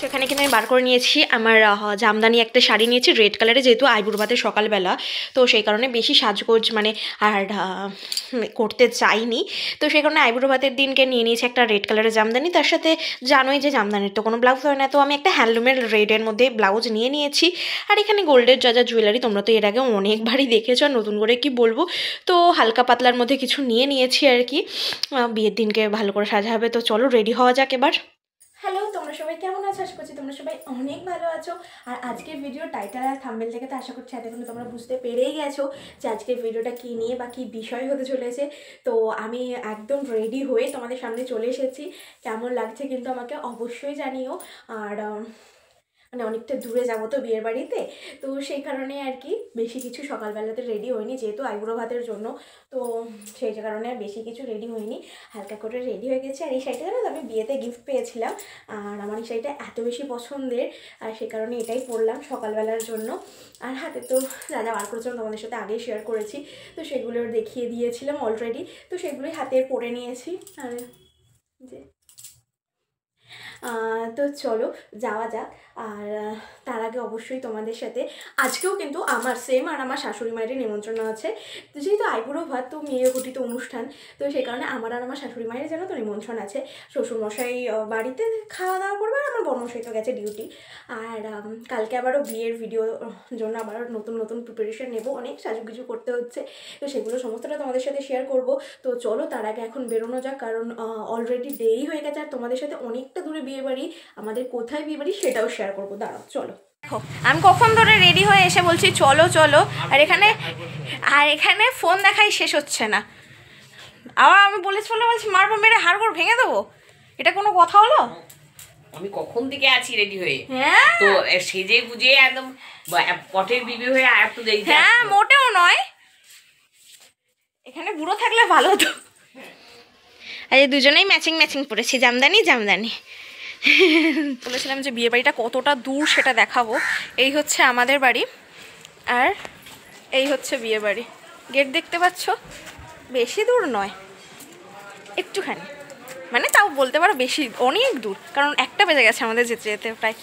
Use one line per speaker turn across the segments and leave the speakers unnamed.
সেখানে কিন্তু আমি বার করে নিয়েছি আমার জামদানি একটা শাড়ি নিয়েছি রেড কালারে, যেহেতু আইবুড়ো ভাতের সকালবেলা, তো সেই কারণে বেশি সাজগোজ মানে আর করতে চাইনি। তো সেই কারণে আইবুড়ো ভাতের দিনকে নিয়ে নিয়েছি একটা রেড কালারের জামদানি। তার সাথে জানোই যে জামদানির তো কোনো ব্লাউজ হয় না, তো আমি একটা হ্যান্ডলুমের রেডের মধ্যে ব্লাউজ নিয়ে নিয়েছি। আর এখানে গোল্ডের যা যা জুয়েলারি তোমরা তো এর আগে অনেকবারই দেখেছো, আর নতুন করে কি বলবো। তো হালকা পাতলার মধ্যে কিছু নিয়ে নিয়েছি আর কি, বিয়ের দিনকে ভালো করে সাজা হবে। তো চলো রেডি হওয়া যাক এবার। হ্যালো, তোমরা সবাই কেমন আছো? আশা করছি তোমরা সবাই অনেক ভালো আছো। আর আজকের ভিডিও টাইটেল আর থাম্বনেল থেকে তো আশা করছি এতক্ষণ তোমরা বুঝতে পেরেই গেছো যে আজকের ভিডিওটা কী নিয়ে বা কী বিষয় হতে চলেছে। তো আমি একদম রেডি হয়ে তোমাদের সামনে চলে এসেছি। কেমন লাগছে কিন্তু আমাকে অবশ্যই জানিও। আর মানে অনেকটা দূরে যাবো তো বিয়ের বাড়িতে, তো সেই কারণে আর কি বেশি কিছু সকালবেলাতে রেডি হয়নি, যেহেতু আইবুড়ো ভাতের জন্য। তো সেই কারণে আর বেশি কিছু রেডি হয়নি, হালকা করে রেডি হয়ে গেছে। আর এই শাড়িটা জানো তো আমি বিয়েতে গিফট পেয়েছিলাম, আর আমার এই শাড়িটা এত বেশি পছন্দের, আর সেই কারণে এটাই পরলাম সকালবেলার জন্য। আর হাতে তো যা যা বার করেছিলাম তোমাদের সাথে আগেই শেয়ার করেছি, তো সেগুলো দেখিয়ে দিয়েছিলাম অলরেডি, তো সেগুলোই হাতে পরে নিয়েছি। আর যে তো চলো যাওয়া যাক। আর তার আগে অবশ্যই তোমাদের সাথে আজকেও কিন্তু আমার সেম আর আমার শাশুড়ি মায়েরই নিমন্ত্রণ আছে। তো যেহেতু আইবুড়ো ভাত তো মেয়ে ঘটিত অনুষ্ঠান, তো সেই কারণে আমার আর আমার শাশুড়ি মায়ের যেন তো নিমন্ত্রণ আছে। শ্বশুরমশাই বাড়িতে খাওয়া দাওয়া করবে, আর আমার বড়মশাই তো গেছে ডিউটি। আর কালকে আবারও বিয়ের ভিডিও জন্য আবারও নতুন নতুন প্রিপারেশন নেব, অনেক সাজুগুজু করতে হচ্ছে, তো সেগুলো সমস্তটা তোমাদের সাথে শেয়ার করব। তো চলো তার আগে এখন বেরোনো যাক, কারণ অলরেডি দেরি হয়ে গেছে। আর তোমাদের সাথে অনেকটা দূরে বিয়ে বাড়ি, আমাদের কোথায় বিয়ে বাড়ি সেটাও শেয়ার করবো। দাঁড়াও চলো। আমি কখন ধরে রেডি হয়ে এসে বলছি চলো চলো, আর এখানে ফোন দেখাই শেষ হচ্ছে না। আবার আমি বলছি মারবো, মেরে হাড়গোড় ভেঙে দেবো, এটা কোনো কথা হলো?
আমি কখন থেকে আছি রেডি হয়ে,
হ্যাঁ
তো সেজে গুজে একদম পটের বিবি হয়ে আর একটু দেরি।
হ্যাঁ মোটেও নয়, এখানে বুড়ো থাকলে ভালো হতো। আরে দুজনেই ম্যাচিং ম্যাচিং পরেছি, জামদানি জামদানি। বলেছিলাম যে বিয়ে বাড়িটা কতটা দূর সেটা দেখাবো। এই হচ্ছে আমাদের বাড়ি, আর এই হচ্ছে বিয়ে বাড়ি। গেট দেখতে পাচ্ছ, বেশি দূর নয়, একটুখানি, মানে তাও বলতে পারো বেশি, অনেক দূর, কারণ 1টা বেজে গেছে আমাদের যেতে যেতে প্রায়।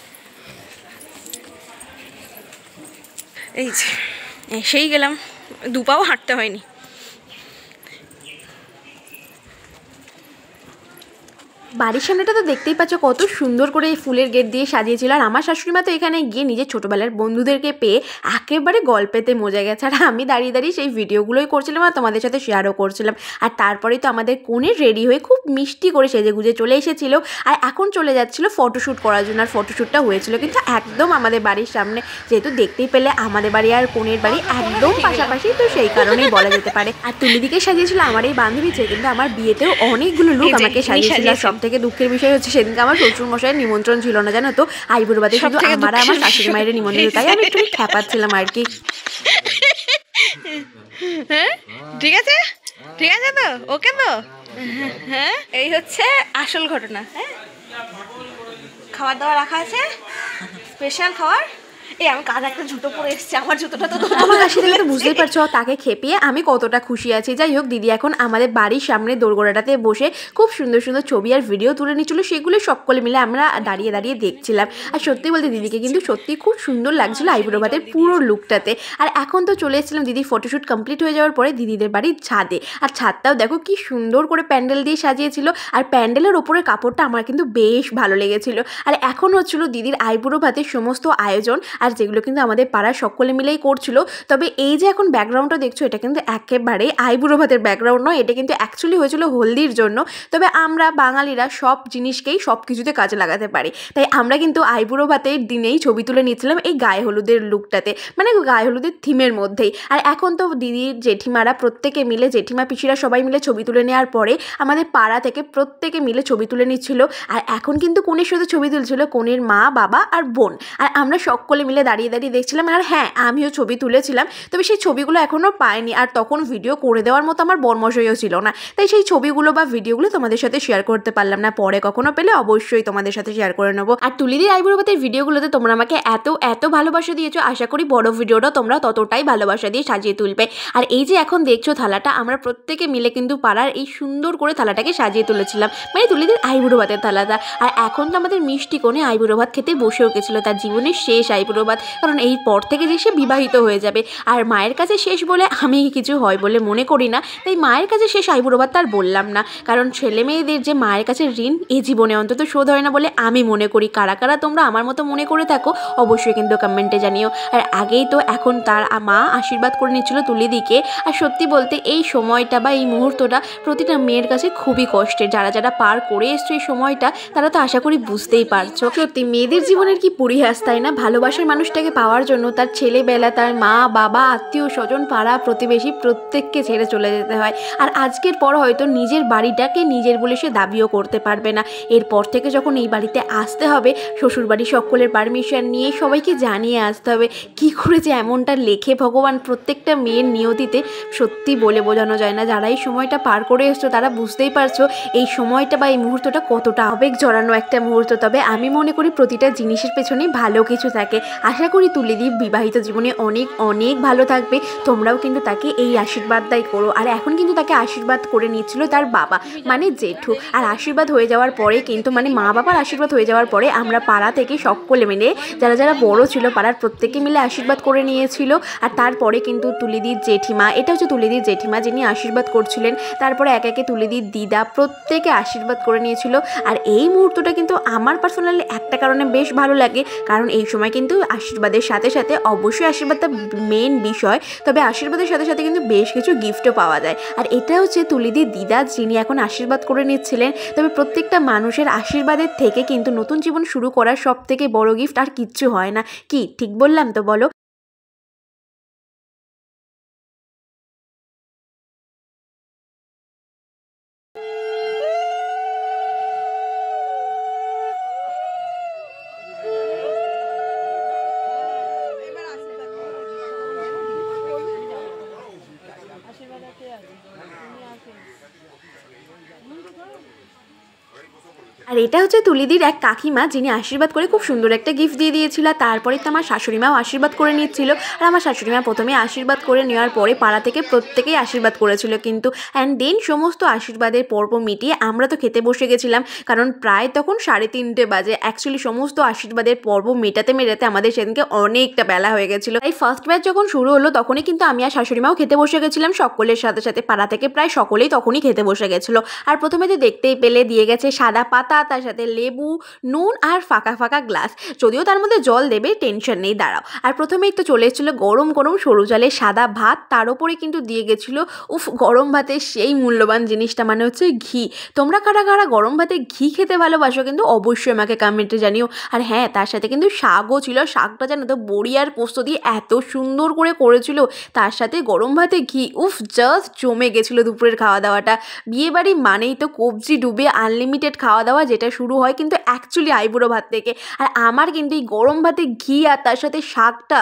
এই যে এসেই গেলাম, 2 পাও হাঁটতে হয়নি। বাড়ির সামনেটা তো দেখতেই পাচ্ছ কত সুন্দর করে ফুলের গেট দিয়ে সাজিয়েছিল। আর আমার শাশুড়িমা তো এখানে গিয়ে নিজের ছোটোবেলার বন্ধুদেরকে পেয়ে একেবারে গল্পেতে মজে গেছে। আর আমি দাঁড়িয়ে দাঁড়িয়ে সেই ভিডিওগুলোই করছিলাম আর তোমাদের সাথে শেয়ারও করছিলাম। আর তারপরেই তো আমাদের কনে রেডি হয়ে খুব মিষ্টি করে সেজে গুজে চলে এসেছিল, আর এখন চলে যাচ্ছিল ফটোশ্যুট করার জন্য। আর ফটোশ্যুটটা হয়েছিল কিন্তু একদম আমাদের বাড়ির সামনে, যেহেতু দেখতেই পেলে আমাদের বাড়ি আর কনের বাড়ি একদম পাশাপাশি, তো সেই কারণেই বলা যেতে পারে। আর তুলিদিকে সাজিয়েছিল আমার এই বান্ধবী, কিন্তু আমার বিয়েতেও অনেকগুলো লুক আমাকে সাজিয়েছিল। সব থেকে দুঃখের বিষয় হচ্ছে সেদিনকে আমার শ্বশুর মশাইয়ের নিমন্ত্রণ ছিল না, জানো তো, আইবুড়ো ভাতে শুধু আমার আমার শাশুড়ি মায়ের নিমন্ত্রণ, তাই আমি একটু খ্যাপাচ্ছিলাম আর কি। হ্যাঁ ঠিক আছে, ঠিক আছে তো, ওকে তো। হ্যাঁ এই হচ্ছে আসল ঘটনা। হ্যাঁ খাবার দাবার রাখা আছে, স্পেশাল খাবার। এই আমি কাজ একটা জুতো পরে এসেছি, আমার জুতোটা তো আমার কাছে দেখে তো বুঝতেই পারছো তাকে খেপিয়ে আমি কতটা খুশি আছি। যাই হোক, দিদি এখন আমাদের বাড়ির সামনে দোরগোড়াটাতে বসে খুব সুন্দর সুন্দর ছবি আর ভিডিও তুলে নিচ্ছিল, সেগুলো সকলে মিলে আমরা দাঁড়িয়ে দাঁড়িয়ে দেখছিলাম। আর সত্যি বলতে দিদিকে কিন্তু সত্যি খুব সুন্দর লাগছিল আইবুড়ো ভাতের পুরো লুকটাতে। আর এখন তো চলে এসেছিলাম দিদির ফটোশ্যুট কমপ্লিট হয়ে যাওয়ার পরে দিদিদের বাড়ির ছাদে। আর ছাদটাও দেখো কি সুন্দর করে প্যান্ডেল দিয়ে সাজিয়েছিল, আর প্যান্ডেলের ওপরের কাপড়টা আমার কিন্তু বেশ ভালো লেগেছিল। আর এখন হচ্ছিল দিদির আইবুড়ো ভাতের সমস্ত আয়োজন, আর যেগুলো কিন্তু আমাদের পাড়ার সকলে মিলেই করছিল। তবে এই যে এখন ব্যাকগ্রাউন্ডটা দেখছো, এটা কিন্তু একেবারে আইবুড়ো ভাতের ব্যাকগ্রাউন্ড নয়, এটা কিন্তু অ্যাকচুয়ালি হয়েছিল হলদির জন্য। তবে আমরা বাঙালিরা সব জিনিসকেই সব কিছুতে কাজে লাগাতে পারি, তাই আমরা কিন্তু আইবুড়ো ভাতের দিনেই ছবি তুলে নিচ্ছিলাম এই গায়ে হলুদের লুকটাতে, মানে গায়ে হলুদের থিমের মধ্যেই। আর এখন তো দিদির জেঠিমারা প্রত্যেকে মিলে, জেঠিমা পিসিরা সবাই মিলে ছবি তুলে নেওয়ার পরে আমাদের পাড়া থেকে প্রত্যেকে মিলে ছবি তুলে নিচ্ছিল। আর এখন কিন্তু কনের সাথে ছবি তুলছিল কনের মা, বাবা আর বোন, আর আমরা সকলে মিলে মিলে দাঁড়িয়ে দাঁড়িয়ে দেখছিলাম। আর হ্যাঁ, আমিও ছবি তুলেছিলাম, তবে সেই ছবিগুলো এখনও পাইনি। আর তখন ভিডিও করে দেওয়ার মতো আমার বর্মশৈও ছিল না, তাই সেই ছবিগুলো বা ভিডিওগুলো তোমাদের সাথে শেয়ার করতে পারলাম না। পরে কখনো পেলে অবশ্যই তোমাদের সাথে শেয়ার করে নেবো। আর তুলিদির আইবুড়ো ভাতের ভিডিওগুলোতে তোমরা আমাকে এত ভালোবাসা দিয়েছো, আশা করি বড় ভিডিওটা তোমরা ততটাই ভালোবাসা দিয়ে সাজিয়ে তুলবে। আর এই যে এখন দেখছো থালাটা, আমরা প্রত্যেকে মিলে কিন্তু পাড়ার এই সুন্দর করে থালাটাকে সাজিয়ে তুলেছিলাম, মানে তুলিদির আইবুড়ো ভাতের থালাটা। আর এখন তো আমাদের মিষ্টি কোণে আইবুড়ো ভাত খেতে বসেও গেছিল, তার জীবনের শেষ আইবুড়ো ভাত, কারণ এই পর থেকে যে সে বিবাহিত হয়ে যাবে। আর মায়ের কাছে শেষ বলে আমি কিছু হয় বলে মনে করি না, তাই মায়ের কাছে শেষ আইবুড়ো ভাত তার বললাম না, কারণ ছেলে মেয়েদের যে মায়ের কাছে ঋণ এই জীবনে অন্তত শোধ হয় না বলে আমি মনে করি। কারা কারা তোমরা আমার মতো মনে করে থাকো অবশ্যই কিন্তু কমেন্টে জানিও। আর আগেই তো এখন তার মা আশীর্বাদ করে নিচ্ছিল তুলিদিকে। আর সত্যি বলতে এই সময়টা বা এই মুহূর্তটা প্রতিটা মেয়ের কাছে খুবই কষ্টের। যারা যারা পার করে এসছো এই সময়টা, তারা তো আশা করি বুঝতেই পারছো। সত্যি মেয়েদের জীবনের কি পরিহাস, তাই না? ভালোবাসার মানুষটাকে পাওয়ার জন্য তার ছেলেবেলা, তার মা বাবা, আত্মীয় স্বজন, পাড়া প্রতিবেশী প্রত্যেককে ছেড়ে চলে যেতে হয়। আর আজকের পর হয়তো নিজের বাড়িটাকে নিজের বলে সে দাবিও করতে পারবে না। এরপর থেকে যখন এই বাড়িতে আসতে হবে, শ্বশুরবাড়ি সকলের পারমিশন নিয়ে সবাইকে জানিয়ে আসতে হবে। কী করে যে এমনটা লেখে ভগবান প্রত্যেকটা মেয়ের নিয়তিতে, সত্যি বলে বোঝানো যায় না। যারা এই সময়টা পার করে এসছো তারা বুঝতেই পারছো এই সময়টা বা এই মুহূর্তটা কতটা আবেগ জড়ানো একটা মুহূর্ত। তবে আমি মনে করি প্রতিটা জিনিসের পেছনেই ভালো কিছু থাকে। আশা করি তুলিদি বিবাহিত জীবনে অনেক অনেক ভালো থাকবে। তোমরাও কিন্তু তাকে এই আশীর্বাদটাই করো। আর এখন কিন্তু তাকে আশীর্বাদ করে নিচ্ছিল তার বাবা, মানে জেঠু। আর আশীর্বাদ হয়ে যাওয়ার পরে কিন্তু, মানে মা বাবার আশীর্বাদ হয়ে যাওয়ার পরে আমরা পাড়া থেকে সকলে মিলে, যারা যারা বড় ছিল পাড়ার প্রত্যেকে মিলে আশীর্বাদ করে নিয়েছিল। আর তারপরে কিন্তু তুলিদির জেঠিমা, এটা হচ্ছে তুলিদির জেঠিমা যিনি আশীর্বাদ করছিলেন, তারপরে একে একে তুলিদির দিদা প্রত্যেকে আশীর্বাদ করে নিয়েছিল। আর এই মুহূর্তটা কিন্তু আমার পার্সোনালি একটা কারণে বেশ ভালো লাগে, কারণ এই সময় কিন্তু আশীর্বাদের সাথে সাথে, অবশ্যই আশীর্বাদটা মেন বিষয়, তবে আশীর্বাদের সাথে সাথে কিন্তু বেশ কিছু গিফটও পাওয়া যায়। আর এটা হচ্ছে তুলিদির দিদা যিনি এখন আশীর্বাদ করে নিচ্ছিলেন। তবে প্রত্যেকটা মানুষের আশীর্বাদের থেকে কিন্তু নতুন জীবন শুরু করার সব থেকে বড় গিফট আর কিচ্ছু হয় না। কি ঠিক বললাম তো বলো? আর এটা হচ্ছে তুলিদির এক কাকিমা যিনি আশীর্বাদ করে খুব সুন্দর একটা গিফট দিয়ে দিয়েছিল। তারপরে তো আমার শাশুড়িমাও আশীর্বাদ করে নিচ্ছিল। আর আমার শাশুড়িমা প্রথমে আশীর্বাদ করে নেওয়ার পরে পাড়া থেকে প্রত্যেকেই আশীর্বাদ করেছিল কিন্তু। অ্যান্ড দেন সমস্ত আশীর্বাদের পর্ব মিটিয়ে আমরা তো খেতে বসে গেছিলাম, কারণ প্রায় তখন 3:30 বাজে। অ্যাকচুয়ালি সমস্ত আশীর্বাদের পর্ব মেটাতে মেটাতে আমাদের সেদিনকে অনেকটা বেলা হয়ে গেছিলো। তাই ফার্স্ট ব্যাচ যখন শুরু হলো তখনই কিন্তু আমি আর শাশুড়িমাও খেতে বসে গেছিলাম সকলের সাথে সাথে। পাড়া থেকে প্রায় সকলেই তখনই খেতে বসে গেছিলো। আর প্রথমে তো দেখতেই পেলে দিয়ে গেছে সাদা পাতা, তার সাথে লেবু, নুন আর ফাঁকা ফাঁকা গ্লাস, যদিও তার মধ্যে জল দেবে, টেনশন নেই, দাঁড়াও। আর প্রথমেই তো চলে এসেছিলো গরম গরম সরু জলে সাদা ভাত, তার উপরে কিন্তু দিয়ে গেছিলো গরম ভাতের সেই মূল্যবান জিনিসটা, মানে হচ্ছে ঘি। তোমরা কারা কারা গরম ভাতে ঘি খেতে ভালোবাসো কিন্তু অবশ্যই আমাকে কমেন্টে জানিও। আর হ্যাঁ, তার সাথে কিন্তু শাকও ছিল। শাকটা জানো তো বড়ি আর পোস্ত দিয়ে এত সুন্দর করে করেছিল, তার সাথে গরম ভাতে ঘি, জাস্ট জমে গেছিলো দুপুরের খাওয়া দাওয়াটা। বিয়েবাড়ি মানেই তো কবজি ডুবে আনলিমিটেড খাওয়া দাওয়া, যেটা শুরু হয় কিন্তু অ্যাকচুয়ালি আইবুড়ো ভাত থেকে। আর আমার কিন্তু এই গরম ভাতে ঘি আর তার সাথে শাকটা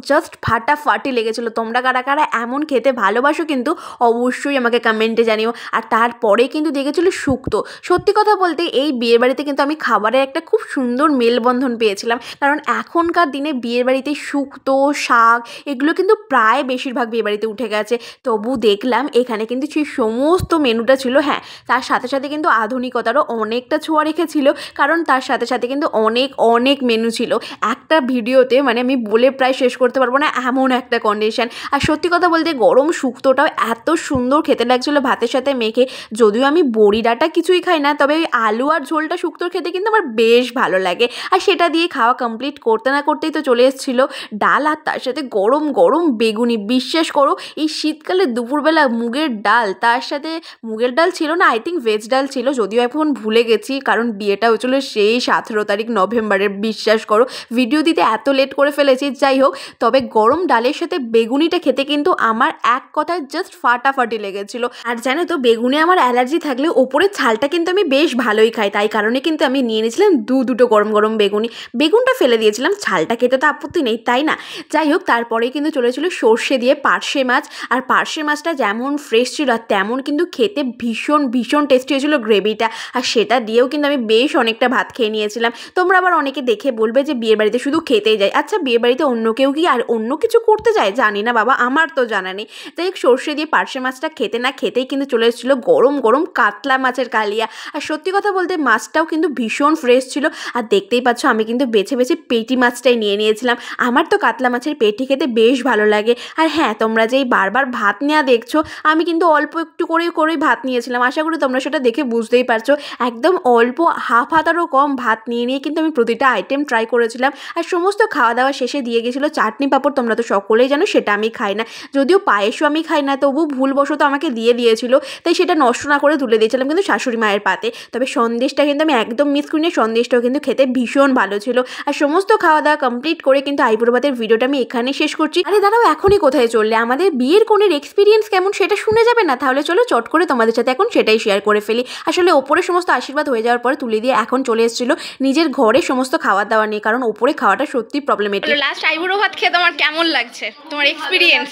জাস্ট ফাটাফাটি লেগেছিলো। তোমরা কারা কারা এমন খেতে ভালোবাসো কিন্তু অবশ্যই আমাকে কমেন্টে জানিও। আর তারপরে কিন্তু দেখেছিলো শুক্তো। সত্যি কথা বলতে এই বিয়ের বাড়িতে কিন্তু আমি খাবারের একটা খুব সুন্দর মেলবন্ধন পেয়েছিলাম, কারণ এখনকার দিনে বিয়ের বাড়িতে শুক্তো, শাক এগুলো কিন্তু প্রায় বেশিরভাগ বিয়ে বাড়িতে উঠে গেছে। তবু দেখলাম এখানে কিন্তু সেই সমস্ত মেনুটা ছিল। হ্যাঁ, তার সাথে সাথে কিন্তু আধুনিকতারও অনেকটা ছোঁয়া রেখেছিল, কারণ তার সাথে সাথে কিন্তু অনেক অনেক মেনু ছিল একটা ভিডিওতে, মানে আমি বলে প্রায় শেষ করতে পারবো না, এমন একটা কন্ডিশন। আর সত্যি কথা বলতে গরম শুক্তোটাও এত সুন্দর খেতে লাগছিলো ভাতের সাথে মেখে। যদিও আমি বড়ি ডাঁটা কিছুই খাই না, তবে ওই আলু আর ঝোলটা শুক্তোর খেতে কিন্তু আমার বেশ ভালো লাগে। আর সেটা দিয়ে খাওয়া কমপ্লিট করতে না করতেই তো চলে এসেছিলো ডাল, আর তার সাথে গরম গরম বেগুনি। বিশ্বাস করো এই শীতকালে দুপুরবেলা মুগের ডাল, তার সাথে মুগের ডাল ছিল না, আই থিঙ্ক ভেজ ডাল ছিল, যদিও এখন ভুলে গেছি। গেছি, কারণ বিয়েটা হচ্ছিলো সেই 17 তারিখ নভেম্বরের। বিশ্বাস করো ভিডিও দিতে এত লেট করে ফেলেছি। যাই হোক, তবে গরম ডালের সাথে বেগুনিটা খেতে কিন্তু আমার এক কথায় জাস্ট ফাটাফাটি লেগেছিল। আর জানো তো, বেগুনে আমার অ্যালার্জি থাকলেও ওপরের ছালটা কিন্তু আমি বেশ ভালোই খাই, তাই কারণে কিন্তু আমি নিয়ে নিয়েছিলাম দুটো গরম গরম বেগুনি। বেগুনটা ফেলে দিয়েছিলাম, ছালটা খেতে তো আপত্তি নেই, তাই না? যাই হোক, তারপরেই কিন্তু চলেছিল সর্ষে দিয়ে পার্শে মাছ। আর পার্শে মাছটা যেমন ফ্রেশ ছিল আর তেমন কিন্তু খেতে ভীষণ ভীষণ টেস্টি হয়েছিল গ্রেভিটা। আর সেটা দিয়েও কিন্তু আমি বেশ অনেকটা ভাত খেয়ে নিয়েছিলাম। তোমরা আবার অনেকে দেখে বলবে যে বিয়ের বাড়িতে শুধু খেতেই যায়। আচ্ছা, বিয়ে বাড়িতে অন্য কেউ কি আর অন্য কিছু করতে যায় জানি না বাবা, আমার তো জানা নেই। যাই হোক, সর্ষে দিয়ে পার্শে মাছটা খেতে না খেতেই কিন্তু চলে এসেছিলো গরম গরম কাতলা মাছের কালিয়া। আর সত্যি কথা বলতে মাছটাও কিন্তু ভীষণ ফ্রেশ ছিল। আর দেখতেই পাচ্ছ আমি কিন্তু বেছে বেছে পেটি মাছটাই নিয়ে নিয়েছিলাম। আমার তো কাতলা মাছের পেটি খেতে বেশ ভালো লাগে। আর হ্যাঁ, তোমরা যেই বারবার ভাত নেওয়া দেখছো, আমি কিন্তু অল্প একটু করেই ভাত নিয়েছিলাম। আশা করি তোমরা সেটা দেখে বুঝতেই পারছো। একদম অল্প হাফ হাতারও কম ভাত নিয়ে কিন্তু আমি প্রতিটা আইটেম ট্রাই করেছিলাম। আর সমস্ত খাওয়া দাওয়া শেষে দিয়ে গেছিলো চাটনি পাঁপড়। তোমরা তো সকলেই জানো সেটা আমি খাই না, যদিও পায়েসও আমি খাই না, তবু ভুলবশত আমাকে দিয়েছিল, তাই সেটা নষ্ট না করে তুলে দিয়েছিলাম কিন্তু শাশুড়ি মায়ের পাতে। তবে সন্দেশটা কিন্তু আমি একদম মিস করি না, সন্দেশটাও কিন্তু খেতে ভীষণ ভালো ছিল। আর সমস্ত খাওয়া দাওয়া কমপ্লিট করে কিন্তু আইবুড়ো ভাতের ভিডিওটা আমি এখানেই শেষ করছি। আরে দাঁড়াও, এখনই কোথায় চললে? আমাদের বিয়ের কোণের এক্সপিরিয়েন্স কেমন সেটা শুনে যাবে না? তাহলে চলো চট করে তোমাদের সাথে এখন সেটাই শেয়ার করে ফেলি। আসলে ওপরে সমস্ত আশীর্বাদ হয়ে যাওয়ার পরে তুলে দিয়ে এখন চলে এসেছিল নিজের ঘরে সমস্ত খাওয়া দাওয়া নিয়ে, কারণ ওপরে খাওয়াটা সত্যি প্রবলেমেটিক। লাস্ট আইবুড়ো ভাত খেয়ে তোমার কেমন লাগছে, তোমার এক্সপিরিয়েন্স?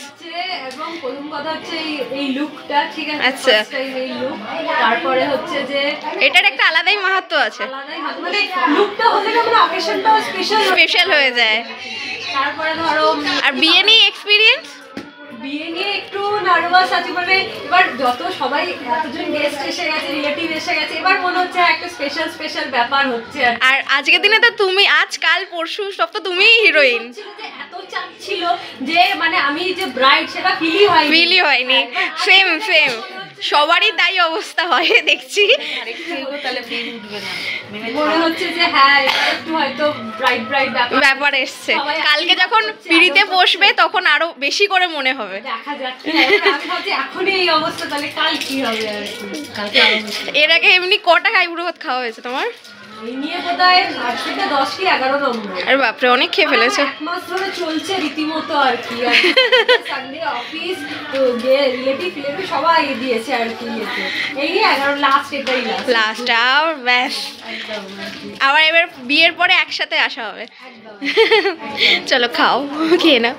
এবং প্রথম কথা হচ্ছে এই লুকটা, ঠিক আছে?
আচ্ছা,
এই লুক, তারপরে হচ্ছে যে
এটার একটা আলাদাই মাহাত্ম্য আছে,
মানে লুকটা হলে কেমন অকেশনটাও
স্পেশাল হয়ে যায়।
তারপরে ধরো
আর বিয়ে নিয়ে এক্সপিরিয়েন্স?
বিয়ে নিয়ে একটু নার্ভাস আছি, মানে এবার যত সবাই এতজন গেস্ট এসে গেছে, রিলেটিভ এসে গেছে, এবার মনে হচ্ছে একটা স্পেশাল ব্যাপার হচ্ছে।
আর আজকের দিনে তো তুমি, আজ কাল পরশু সব তো তুমিই হিরোইন।
এত চাপ ছিল যে মানে আমি যে ব্রাইড সেটা ফিলই হয়নি।
সেম সবারই তাই অবস্থা হয় দেখছি।
মনে হচ্ছে যে হ্যাঁ একটু হয়তো ব্রাইড
ব্যাপার এসছে। কালকে যখন পিড়িতে বসবে তখন আরো বেশি করে মনে হবে।
দেখা যাচ্ছে আমি ভাবছি এখনই এই অবস্থা, তাহলে কাল কি হবে?
এর আগে এমনি কটা আইবুড়ো ভাত খাওয়া হয়েছে তোমার?
এই নিয়ে বোধহয় 10 কি 11 নম্বর।
আরে বাপরে, অনেক খেয়ে ফেলেছো।
এক মাস ধরে চলছে রীতিমতো আর কি। সানডে অফিস তো রিলেটিভ সবাই দিয়েছে আর কি। এই নিয়ে 11 লাস্ট, এটাই লাস্ট
আর ব্যাস, আবার এবার বিয়ের পরে একসাথে আসা হবে। চলো খাও, খেয়ে নাও।